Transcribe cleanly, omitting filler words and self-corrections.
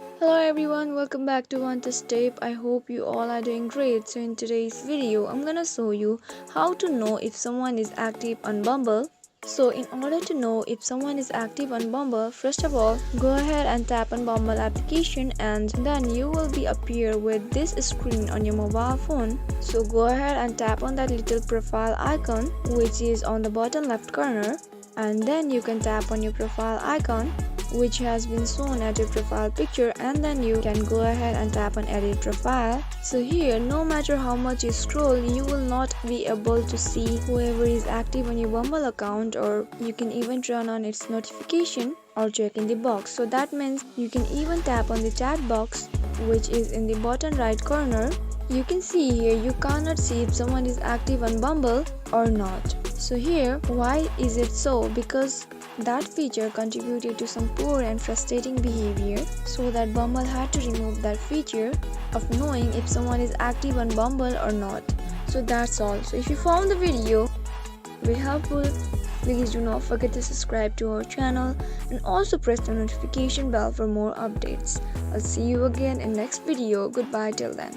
Hello everyone, welcome back to One Touch Tape. I hope you all are doing great. So in today's video, I'm gonna show you how to know if someone is active on Bumble. So in order to know if someone is active on Bumble, first of all, go ahead and tap on Bumble application and then you will be appear with this screen on your mobile phone. So go ahead and tap on that little profile icon which is on the bottom left corner, and then you can tap on your profile icon which has been shown at your profile picture, and then you can go ahead and tap on edit profile. So here, no matter how much you scroll, you will not be able to see whoever is active on your Bumble account, or you can even turn on its notification or check in the box. So that means you can even tap on the chat box which is in the bottom right corner. You can see here you cannot see if someone is active on Bumble or not. So here, why is it so? Because that feature contributed to some poor and frustrating behavior, so that Bumble had to remove that feature of knowing if someone is active on Bumble or not. So that's all. So if you found the video very helpful, please do not forget to subscribe to our channel and also press the notification bell for more updates. I'll see you again in next video. Goodbye till then.